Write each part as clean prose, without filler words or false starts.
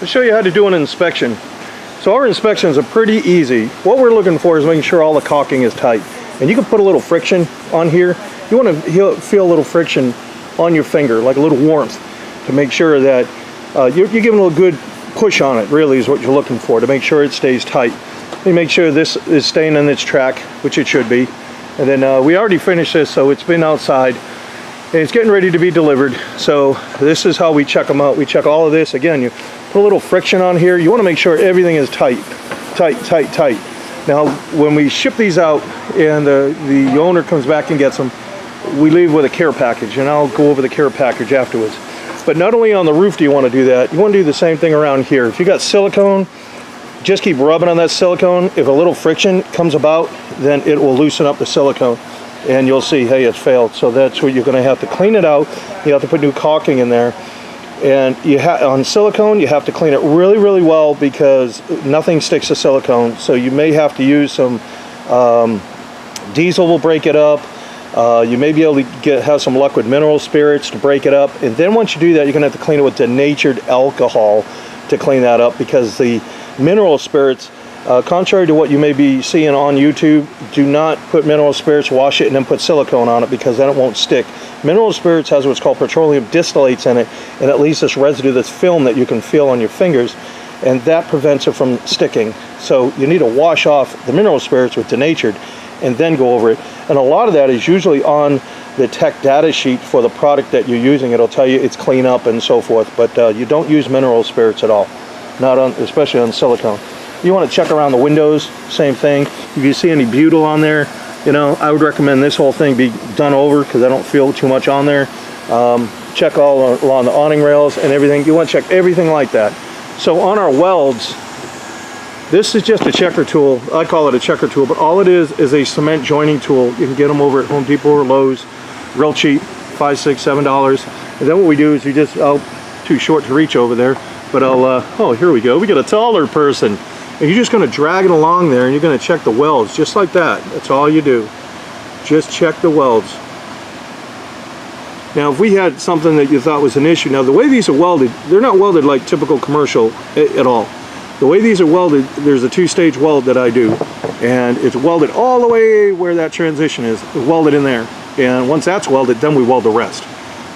to show you how to do an inspection. So our inspections are pretty easy. What we're looking for is making sure all the caulking is tight. And you can put a little friction on here. You want to feel a little friction on your finger, like a little warmth, to make sure that you're giving a good push on it, really is what you're looking for, to make sure it stays tight. You make sure this is staying in its track, which it should be. And then we already finished this, so it's been outside. And it's getting ready to be delivered. So this is how we check them out. We check all of this. Again, you put a little friction on here. You want to make sure everything is tight, tight, tight, tight. Now, when we ship these out and the owner comes back and gets them, we leave with a care package, and I'll go over the care package afterwards. But not only on the roof do you want to do that, you want to do the same thing around here. If you got silicone, just keep rubbing on that silicone. If a little friction comes about, then it will loosen up the silicone. And you'll see, hey, it's failed. So that's what you're going to have to clean it out. You have to put new caulking in there. And on silicone, you have to clean it really, really well, because nothing sticks to silicone. So you may have to use some diesel will break it up. You may be able to have some luck with mineral spirits to break it up. And then once you do that, you're going to have to clean it with denatured alcohol to clean that up, because the mineral spirits, contrary to what you may be seeing on YouTube, do not put mineral spirits, wash it, and then put silicone on it, because then it won't stick. Mineral spirits has what's called petroleum distillates in it, and it leaves this residue, this film that you can feel on your fingers, and that prevents it from sticking. So you need to wash off the mineral spirits with denatured and then go over it. And a lot of that is usually on the tech data sheet for the product that you're using. It'll tell you it's clean up and so forth, but you don't use mineral spirits at all, not on, especially on silicone. You want to check around the windows, same thing. If you see any butyl on there, you know, I would recommend this whole thing be done over, because I don't feel too much on there. Check all along the awning rails and everything. You want to check everything like that. So on our welds, this is just a checker tool. I call it a checker tool, but all it is a cement joining tool. You can get them over at Home Depot or Lowe's, real cheap, $5, $6, $7. And then what we do is we just, too short to reach over there, but oh, here we go. We get a taller person. And you're just going to drag it along there, and you're going to check the welds, just like that. That's all you do. Just check the welds. Now, if we had something that you thought was an issue, now the way these are welded, they're not welded like typical commercial at all. The way these are welded, there's a two-stage weld that I do, and it's welded all the way where that transition is. It's welded in there, and once that's welded, then we weld the rest.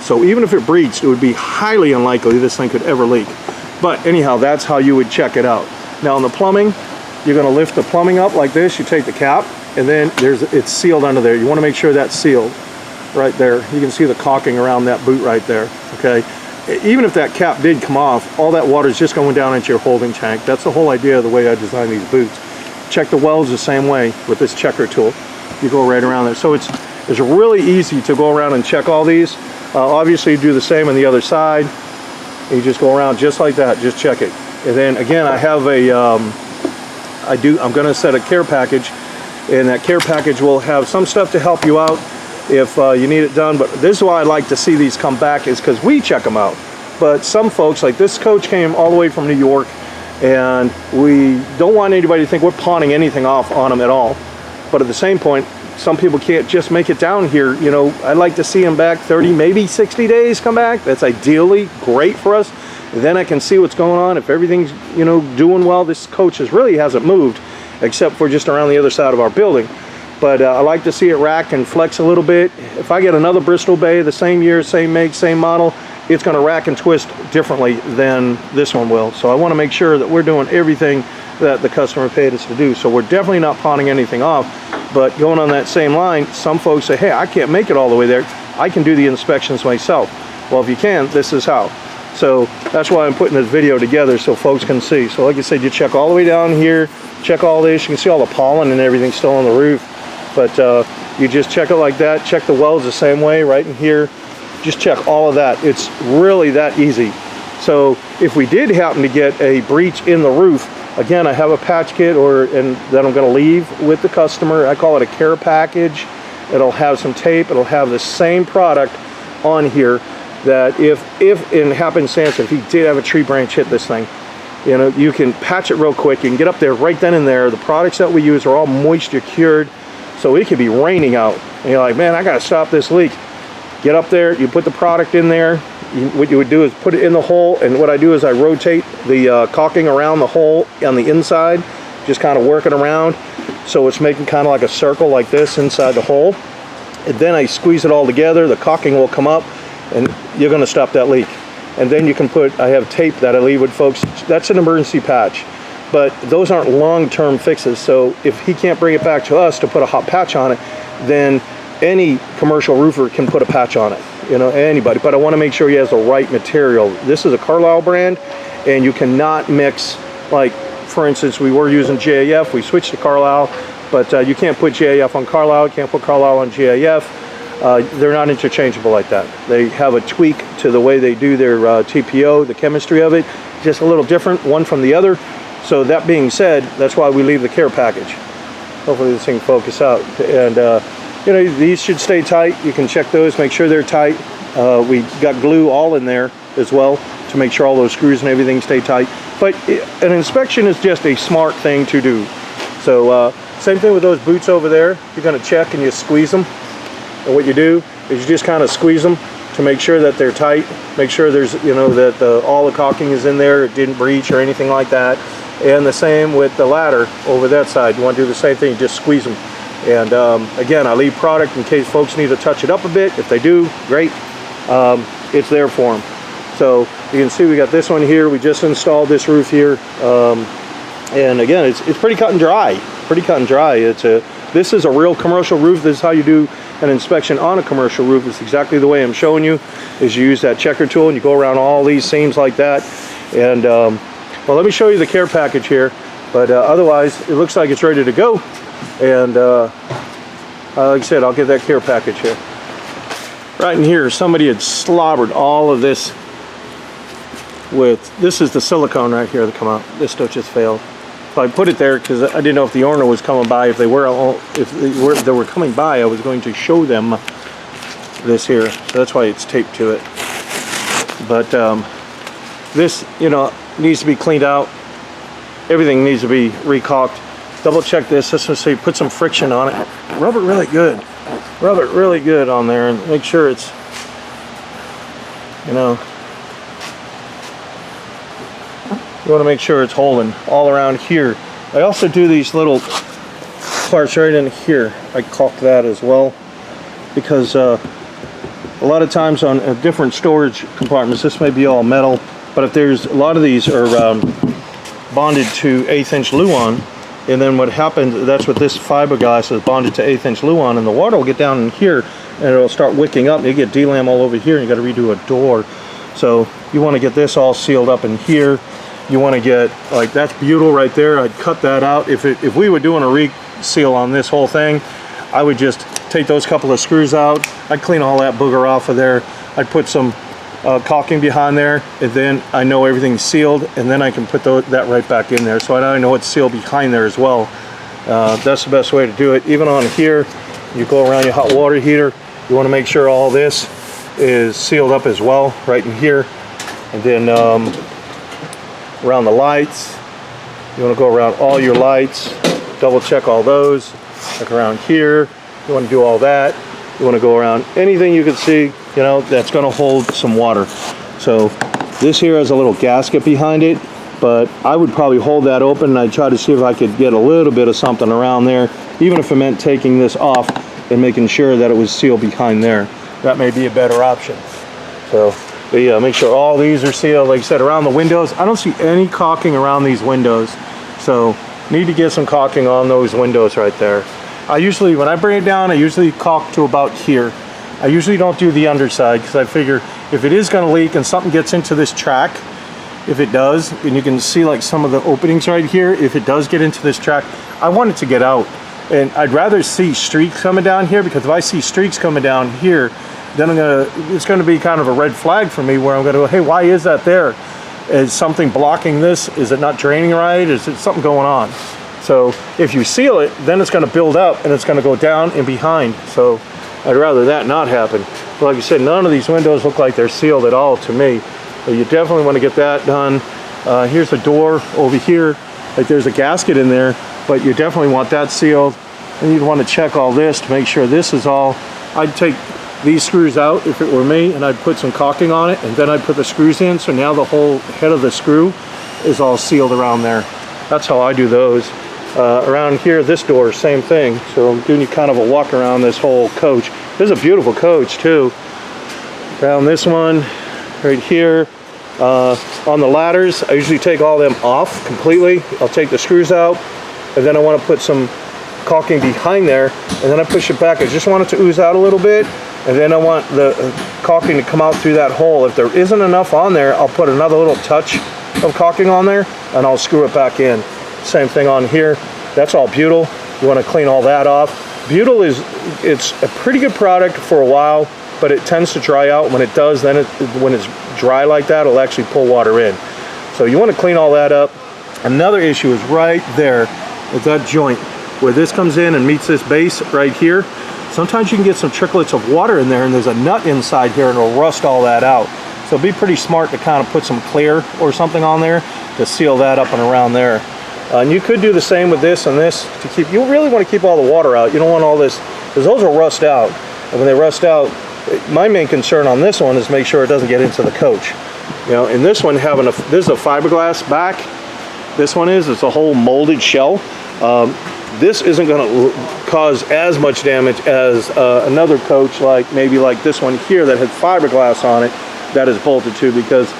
So even if it breached, it would be highly unlikely this thing could ever leak. But anyhow, that's how you would check it out. Now on the plumbing, you're going to lift the plumbing up like this. You take the cap, and then it's sealed under there. You want to make sure that's sealed right there. You can see the caulking around that boot right there. Okay, even if that cap did come off, all that water is just going down into your holding tank. That's the whole idea of the way I designed these boots. Check the welds the same way with this checker tool. You go right around there. So it's really easy to go around and check all these. Obviously, you do the same on the other side. You just go around just like that. Just check it. And then again, I have I'm going to set a care package, and that care package will have some stuff to help you out if you need it done. But this is why I like to see these come back, is because we check them out. But some folks, like this coach came all the way from New York, and we don't want anybody to think we're pawning anything off on them at all. But at the same point, some people can't just make it down here. You know, I'd like to see them back 30, maybe 60 days come back. That's ideally great for us. Then I can see what's going on. If everything's, you know, doing well, this coach really hasn't moved, except for just around the other side of our building. But I like to see it rack and flex a little bit. If I get another Bristol Bay, the same year, same make, same model, it's going to rack and twist differently than this one will. So I want to make sure that we're doing everything that the customer paid us to do. So we're definitely not pawning anything off. But going on that same line, some folks say, hey, I can't make it all the way there. I can do the inspections myself. Well, if you can, this is how. So that's why I'm putting this video together, so folks can see. So like I said, you check all the way down here, check all this. You can see all the pollen and everything still on the roof. But you just check it like that. Check the welds the same way right in here. Just check all of that. It's really that easy. So if we did happen to get a breach in the roof, again, I have a patch kit and that I'm going to leave with the customer. I call it a care package. It'll have some tape. It'll have the same product on here, that if in happenstance, if he did have a tree branch hit this thing, you know, you can patch it real quick. You can get up there right then and there. The products that we use are all moisture cured, so it could be raining out. And you're like, man, I got to stop this leak. Get up there, you put the product in there, what you would do is put it in the hole, and what I do is I rotate the caulking around the hole on the inside, just kind of working around, so it's making kind of like a circle like this inside the hole. And then I squeeze it all together, the caulking will come up, and you're going to stop that leak. And then you can put, I have tape that I leave with folks, that's an emergency patch. But those aren't long-term fixes, so if he can't bring it back to us to put a hot patch on it, then any commercial roofer can put a patch on it, you know, anybody. But I want to make sure he has the right material. This is a Carlisle brand, and you cannot mix, like, for instance, we were using GAF, we switched to Carlisle, but you can't put GAF on Carlisle, you can't put Carlisle on GAF. They're not interchangeable like that. They have a tweak to the way they do their TPO, the chemistry of it, just a little different, one from the other. So that being said, that's why we leave the care package. Hopefully this thing can focus out. And you know, these should stay tight. You can check those, make sure they're tight. We got glue all in there as well to make sure all those screws and everything stay tight. But an inspection is just a smart thing to do. So same thing with those boots over there. You're gonna check and you squeeze them. And what you do is you just kind of squeeze them to make sure that they're tight. Make sure there's, you know, that all the caulking is in there, it didn't breach or anything like that. And the same with the ladder over that side. You want to do the same thing, just squeeze them. And again, I leave product in case folks need to touch it up a bit. If they do, great. It's there for them. So you can see we got this one here. We just installed this roof here. And again, it's pretty cut and dry. Pretty cut and dry. This is a real commercial roof. This is how you do an inspection on a commercial roof. It's exactly the way I'm showing you, is you use that checker tool and you go around all these seams like that. And well, let me show you the care package here, but otherwise it looks like it's ready to go. And like I said, I'll get that care package here. Right in here, somebody had slobbered all of this with, this is the silicone right here that come out. This stuff just failed. So I put it there because I didn't know if the owner was coming by. If they were coming by, I was going to show them this here. So that's why it's taped to it. But this, you know, needs to be cleaned out. Everything needs to be recaulked. Double check this. Let's just say put some friction on it. Rub it really good. Rub it really good on there and make sure it's, you know, you want to make sure it's holding all around here. I also do these little parts right in here. I caulk that as well because a lot of times on different storage compartments, this may be all metal, but if there's a lot of these are bonded to 1/8 inch Luan, and then what happens, that's what this fiberglass is bonded to 1/8 inch Luan, and the water will get down in here and it'll start wicking up. You get delam all over here and you got to redo a door. So you want to get this all sealed up in here. You want to get, like, that's butyl right there. I'd cut that out. If we were doing a reseal on this whole thing, I would just take those couple of screws out. I'd clean all that booger off of there. I'd put some caulking behind there, and then I know everything's sealed, and then I can put that right back in there. So I know it's sealed behind there as well. That's the best way to do it. Even on here, you go around your hot water heater, you want to make sure all this is sealed up as well, right in here. And then around the lights, you want to go around all your lights, double check all those. Like around here, you want to do all that. You want to go around anything you can see, you know, that's going to hold some water. So this here has a little gasket behind it, but I would probably hold that open and I'd try to see if I could get a little bit of something around there, even if it meant taking this off and making sure that it was sealed behind there. That may be a better option. So yeah, make sure all these are sealed. Like I said, around the windows, I don't see any caulking around these windows, so need to get some caulking on those windows right there. I usually, when I bring it down, I usually caulk to about here. I usually don't do the underside because I figure if it is going to leak and something gets into this track, if it does, and you can see like some of the openings right here, if it does get into this track, I want it to get out. And I'd rather see streaks coming down here, because if I see streaks coming down here, then it's gonna be kind of a red flag for me, where I'm gonna go, hey, why is that there? Is something blocking this? Is it not draining right? Is it something going on? So if you seal it, then it's gonna build up and it's gonna go down and behind. So I'd rather that not happen. But like I said, none of these windows look like they're sealed at all to me. But you definitely wanna get that done. Here's a door over here. Like there's a gasket in there, but you definitely want that sealed. And you'd wanna check all this to make sure this is all. I'd take these screws out if it were me, and I'd put some caulking on it, and then I'd put the screws in, so now the whole head of the screw is all sealed around there. That's how I do those. Around here, this door, same thing. So I'm doing you kind of a walk around this whole coach. This is a beautiful coach too. Around this one, right here. On the ladders, I usually take all them off completely. I'll take the screws out, and then I want to put some caulking behind there, and then I push it back. I just want it to ooze out a little bit, and then I want the caulking to come out through that hole. If there isn't enough on there, I'll put another little touch of caulking on there, and I'll screw it back in. Same thing on here. That's all butyl. You want to clean all that off. Butyl it's a pretty good product for a while, but it tends to dry out. When it does, then when it's dry like that, it'll actually pull water in. So you want to clean all that up. Another issue is right there with that joint where this comes in and meets this base right here. Sometimes you can get some tricklets of water in there, and there's a nut inside here, and it'll rust all that out. So be pretty smart to kind of put some clear or something on there to seal that up and around there. And you could do the same with this and this to keep, you really want to keep all the water out. You don't want all this, because those will rust out. And when they rust out, my main concern on this one is make sure it doesn't get into the coach. You know, in this one, this is a fiberglass back. This one it's a whole molded shell. This isn't going to cause as much damage as another coach, maybe like this one here that has fiberglass on it that is bolted to, because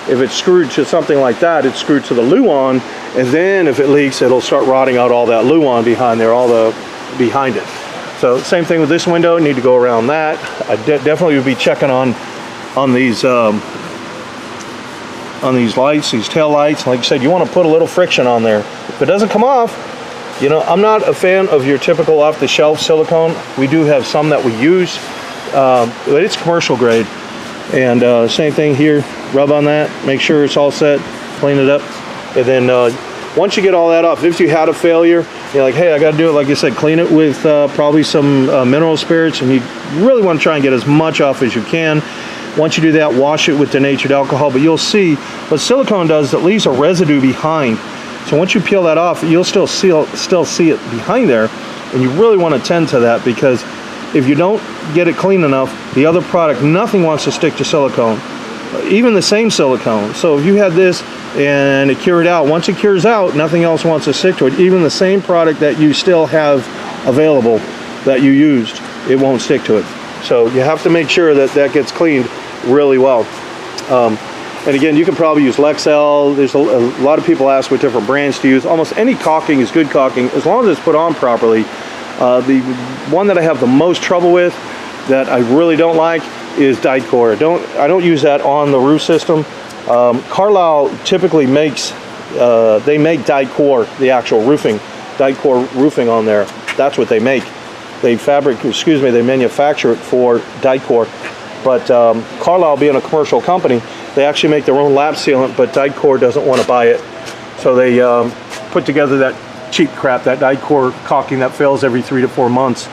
if it's screwed to something like that, it's screwed to the luan, and then if it leaks, it'll start rotting out all that luan behind there, behind it. So same thing with this window, need to go around that. I definitely would be checking on these lights, these tail lights. Like I said, you want to put a little friction on there. If it doesn't come off, you know, I'm not a fan of your typical off-the-shelf silicone. We do have some that we use, but it's commercial grade. And same thing here, rub on that, make sure it's all set, clean it up. And then once you get all that off, if you had a failure, you're like, hey, I got to do it, like I said, clean it with probably some mineral spirits, and you really want to try and get as much off as you can. Once you do that, wash it with denatured alcohol, but you'll see what silicone does, it leaves a residue behind. So once you peel that off, you'll still see it behind there, and you really want to tend to that, because if you don't get it clean enough, the other product, nothing wants to stick to silicone, even the same silicone. So if you had this and it cured out, once it cures out, nothing else wants to stick to it. Even the same product that you still have available that you used, it won't stick to it. So you have to make sure that that gets cleaned really well. And again, you can probably use Lexel. There's a lot of people ask what different brands to use. Almost any caulking is good caulking as long as it's put on properly. The one that I have the most trouble with, that I really don't like, is dyed core. I don't use that on the roof system. Carlisle typically makes, they make dyed core, the actual roofing, dyed core roofing on there. That's what they make. They manufacture it for dyed core. But Carlisle, being a commercial company, they actually make their own lap sealant, but dyed core doesn't want to buy it. So they put together that cheap crap, that dyed core caulking that fails every 3 to 4 months.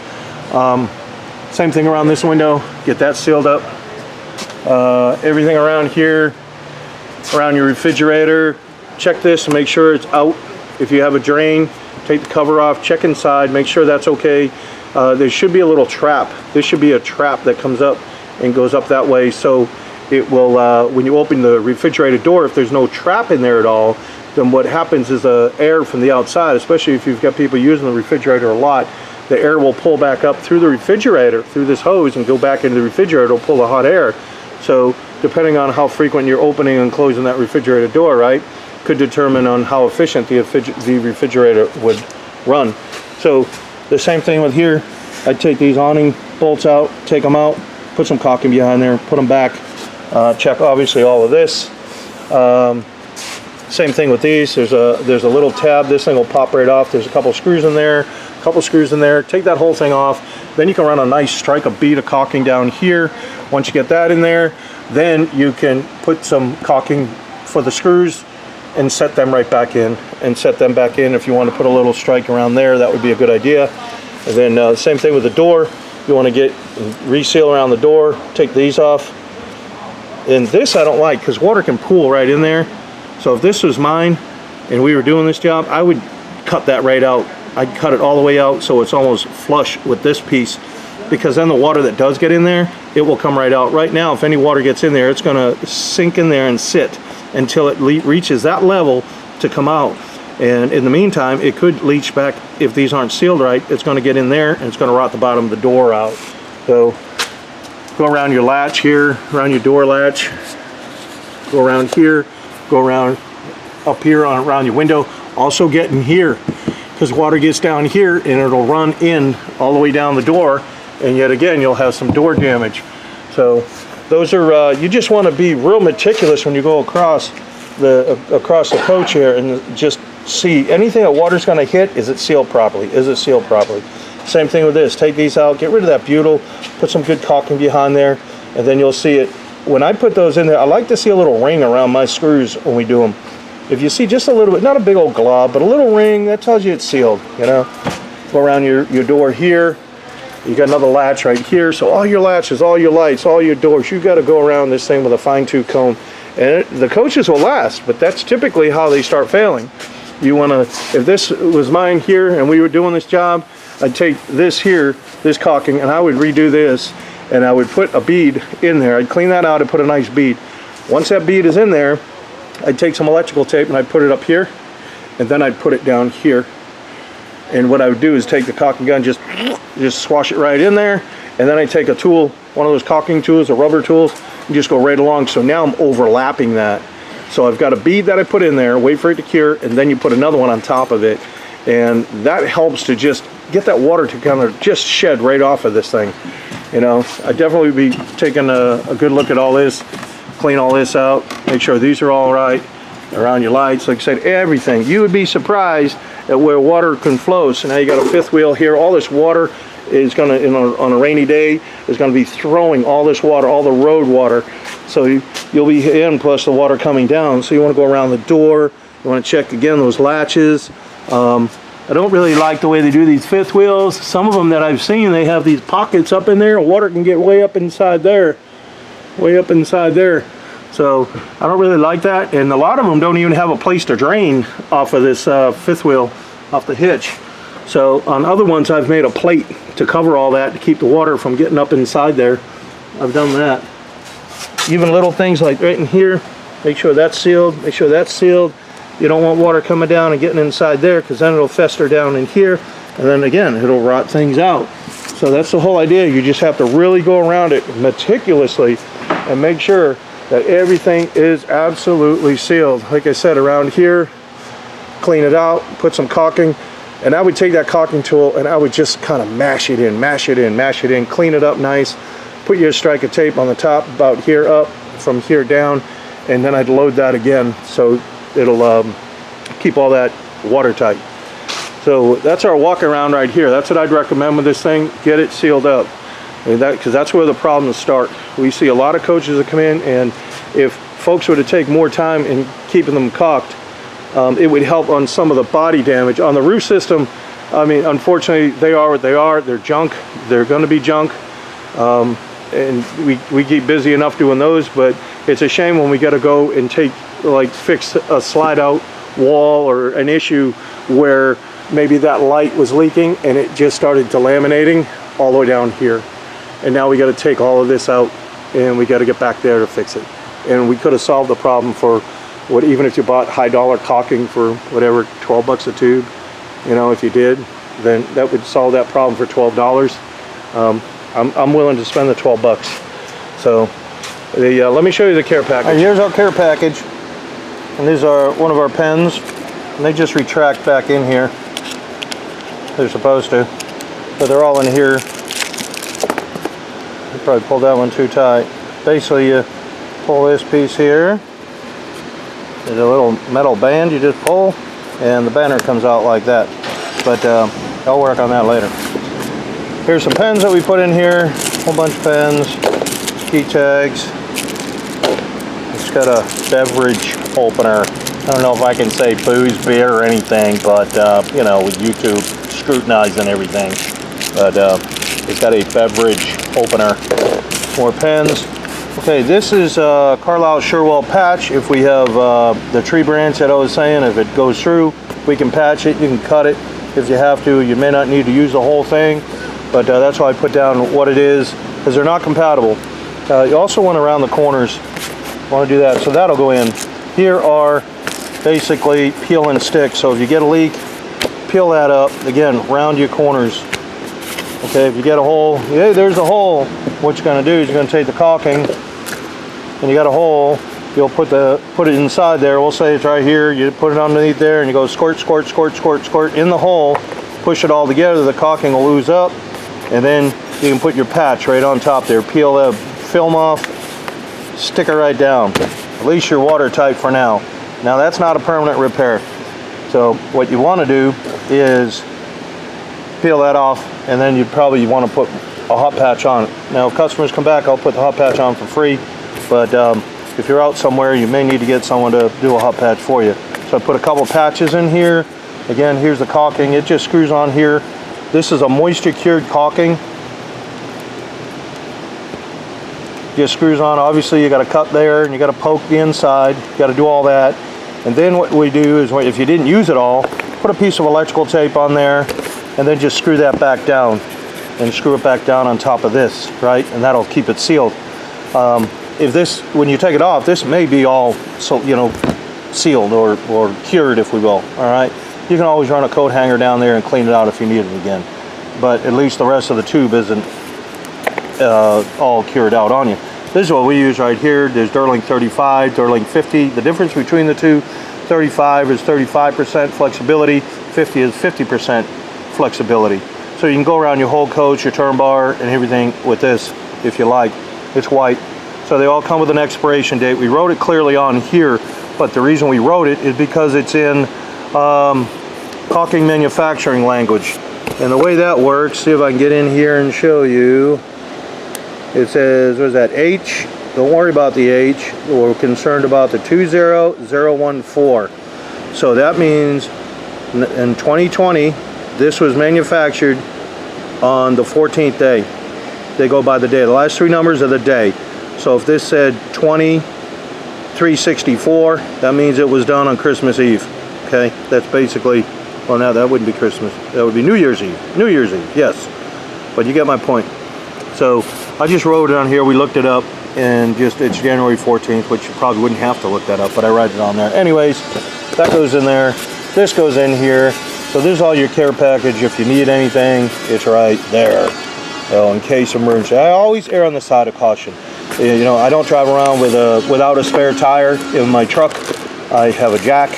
Same thing around this window, get that sealed up. Everything around here, around your refrigerator, check this and make sure it's out. If you have a drain, take the cover off, check inside, make sure that's okay. There should be a little trap. This should be a trap that comes up and goes up that way, so it will, when you open the refrigerator door, if there's no trap in there at all, then what happens is air from the outside, especially if you've got people using the refrigerator a lot, the air will pull back up through the refrigerator, through this hose, and go back into the refrigerator. It'll pull the hot air. So depending on how frequent you're opening and closing that refrigerator door, right, could determine on how efficient the refrigerator would run. So the same thing with here. I'd take these awning bolts out, take them out, put some caulking behind there, put them back, check obviously all of this. Same thing with these. There's a little tab. This thing will pop right off. There's a couple screws in there, take that whole thing off. Then you can run a nice strike, a bead of caulking down here. Once you get that in there, then you can put some caulking for the screws and set them right back in, and set them back in. If you want to put a little strike around there, that would be a good idea. And then same thing with the door. You want to get reseal around the door, take these off. And this I don't like, because water can pool right in there. So if this was mine and we were doing this job, I would cut that right out. I'd cut it all the way out so it's almost flush with this piece, because then the water that does get in there, it will come right out. Right now, if any water gets in there, it's gonna sink in there and sit until it reaches that level to come out. And in the meantime, it could leach back. If these aren't sealed right, it's gonna get in there and it's gonna rot the bottom of the door out. So go around your latch here, around your door latch, go around here, go around up here around your window. Also get in here, because water gets down here and it'll run in all the way down the door, and yet again you'll have some door damage. So those are you just want to be real meticulous when you go across the coach here, and just see anything that water's going to hit. Is it sealed properly? Is it sealed properly? Same thing with this. Take these out, get rid of that butyl, put some good caulking behind there, and then you'll see it. When I put those in there, I like to see a little ring around my screws when we do them. If you see just a little bit, not a big old glob, but a little ring, that tells you it's sealed, you know. Go around your door here. You got another latch right here. So all your latches, all your lights, all your doors, you got to go around this thing with a fine-tooth comb. And the coaches will last, but that's typically how they start failing. You want to, if this was mine here and we were doing this job, I'd take this here, this caulking, and I would redo this, and I would put a bead in there. I'd clean that out and put a nice bead. Once that bead is in there, I'd take some electrical tape and I'd put it up here, and then I'd put it down here. And what I would do is take the caulking gun, just swash it right in there, and then I take a tool, one of those caulking tools, or rubber tools, and just go right along. So now I'm overlapping that. So I've got a bead that I put in there, wait for it to cure, and then you put another one on top of it. And that helps to just get that water to kind of just shed right off of this thing. You know, I definitely be taking a good look at all this, clean all this out, make sure these are all right, around your lights, like I said, everything. You would be surprised at where water can flow. So now you got a fifth wheel here. All this water is gonna, on a rainy day, is gonna be throwing all this water, all the road water. So you'll be in, plus the water coming down. So you wanna go around the door, you wanna check again those latches. I don't really like the way they do these fifth wheels. Some of them that I've seen, they have these pockets up in there. Water can get way up inside there. Way up inside there. So I don't really like that, and a lot of them don't even have a place to drain off of this fifth wheel, off the hitch. So on other ones I've made a plate to cover all that to keep the water from getting up inside there. I've done that. Even little things like right in here, make sure that's sealed, make sure that's sealed. You don't want water coming down and getting inside there, because then it'll fester down in here, and then again it'll rot things out. So that's the whole idea. You just have to really go around it meticulously and make sure that everything is absolutely sealed. Like I said, around here, clean it out, put some caulking, and I would take that caulking tool and I would just kind of mash it in, mash it in, mash it in, clean it up nice, put your strike of tape on the top, about here up, from here down, and then I'd load that again so it'll keep all that watertight. So that's our walk around right here. That's what I'd recommend with this thing. Get it sealed up, because that's where the problems start. We see a lot of coaches that come in, and if folks were to take more time in keeping them caulked, it would help on some of the body damage. On the roof system, I mean, unfortunately, they are what they are. They're junk. They're going to be junk. And we keep busy enough doing those, but it's a shame when we got to go and fix a slide out wall or an issue where maybe that light was leaking and it just started delaminating all the way down here. And now we got to take all of this out and we got to get back there to fix it. And we could have solved the problem for what, even if you bought high dollar caulking for whatever, 12 bucks a tube, you know, if you did, then that would solve that problem for $12. I'm willing to spend the 12 bucks. So let me show you the care package. Right, here's our care package, and these are one of our pens, and they just retract back in here. They're supposed to, but they're all in here. I probably pulled that one too tight. Basically, you pull this piece here. There's a little metal band you just pull, and the banner comes out like that. But I'll work on that later. Here's some pens that we put in here. A whole bunch of pens, key tags. It's got a beverage opener. I don't know if I can say booze, beer, or anything, but you know, with YouTube scrutinizing everything. But it's got a beverage opener. More pens. Okay, this is Carlisle Sherwell patch. If we have the tree branch that I was saying, if it goes through, we can patch it. You can cut it if you have to. You may not need to use the whole thing. but that's why I put down what it is, because they're not compatible. You also want around the corners, want to do that, so that'll go in. Here are basically peel and stick, so if you get a leak, peel that up, again, round your corners. Okay, if you get a hole, yeah, there's a hole, what you're going to do is you're going to take the caulking, and you got a hole, you'll put it inside there. We'll say it's right here, you put it underneath there, and you go squirt, squirt, squirt, squirt, squirt in the hole, push it all together, the caulking will ooze up, and then you can put your patch right on top there, peel the film off, stick it right down. At least you're watertight for now. Now that's not a permanent repair. So what you want to do is peel that off, and then you probably want to put a hot patch on it. Now if customers come back, I'll put the hot patch on for free, but if you're out somewhere, you may need to get someone to do a hot patch for you. So I put a couple patches in here. Again, here's the caulking. It just screws on here. This is a moisture cured caulking. Just screws on. Obviously you got to cut there, and you got to poke the inside. You got to do all that. And then what we do is, if you didn't use it all, put a piece of electrical tape on there, and then just screw that back down, and screw it back down on top of this, right? And that'll keep it sealed. If this, when you take it off, this may be all, so you know, sealed or cured, if we will. All right. You can always run a coat hanger down there and clean it out if you need it again. But at least the rest of the tube isn't all cured out on you. This is what we use right here. There's Durling 35, Durling 50. The difference between the two, 35 is 35% flexibility, 50 is 50% flexibility. So you can go around your whole coach, your turn bar, and everything with this if you like. It's white. So they all come with an expiration date. We wrote it clearly on here, but the reason we wrote it is because it's in caulking manufacturing language. And the way that works, see if I can get in here and show you. It says, what is that, H? Don't worry about the H. We're concerned about the 20014. So that means in 2020, this was manufactured on the 14th day. They go by the day. The last three numbers are the day. So if this said 2364, that means it was done on Christmas Eve. Okay, that's basically, well, now that wouldn't be Christmas. That would be New Year's Eve. New Year's Eve, yes. But you get my point. So I just wrote it on here. We looked it up, and just it's January 14th, which you probably wouldn't have to look that up, but I write it on there. Anyways, that goes in there. This goes in here. So there's all your care package. If you need anything, it's right there. So in case of emergency, I always err on the side of caution. You know, I don't drive around with without a spare tire in my truck. I have a jack.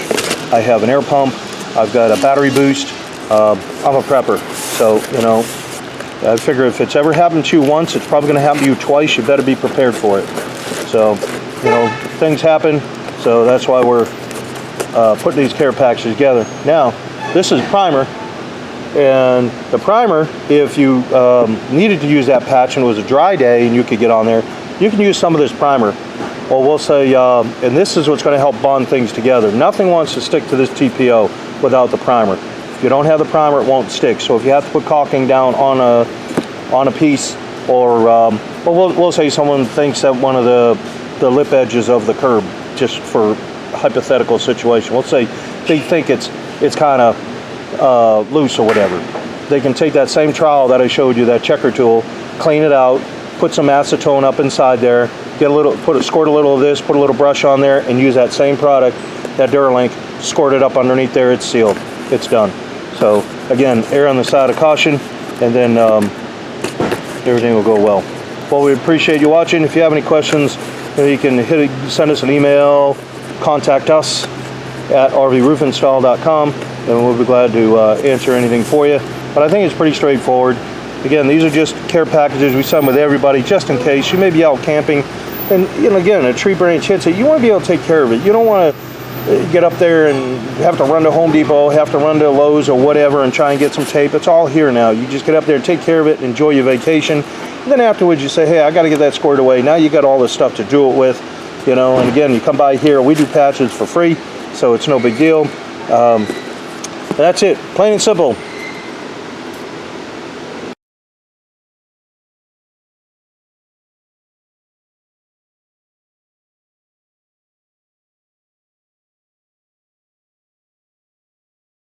I have an air pump. I've got a battery boost. I'm a prepper, so you know. I figure if it's ever happened to you once, it's probably going to happen to you twice. You better be prepared for it. So, you know, things happen. So that's why we're putting these care packs together. Now, this is primer. And the primer, if you needed to use that patch and it was a dry day and you could get on there, you can use some of this primer. Well, we'll say, and this is what's going to help bond things together. Nothing wants to stick to this TPO without the primer. If you don't have the primer, it won't stick. So if you have to put caulking down on a piece, or well, we'll say someone thinks that one of the lip edges of the curb, just for hypothetical situation, we'll say they think it's kind of loose or whatever. They can take that same trowel that I showed you, that checker tool, clean it out, put some acetone up inside there, get a little, squirt a little of this, put a little brush on there, and use that same product, that Duralink, squirt it up underneath there. It's sealed. It's done. So again, err on the side of caution, and then everything will go well. Well, we appreciate you watching. If you have any questions, you can send us an email, contact us at rvroofinstall.com, and we'll be glad to answer anything for you. But I think it's pretty straightforward. Again, these are just care packages we send with everybody, just in case. You may be out camping, and you know, again, a tree branch hits it. You want to be able to take care of it. You don't want to get up there and have to run to Home Depot, have to run to Lowe's or whatever and try and get some tape. It's all here now. You just get up there, take care of it, enjoy your vacation. And then afterwards you say, hey, I got to get that squared away. Now you got all this stuff to do it with, you know. And again, you come by here, we do patches for free, so it's no big deal. That's it, plain and simple.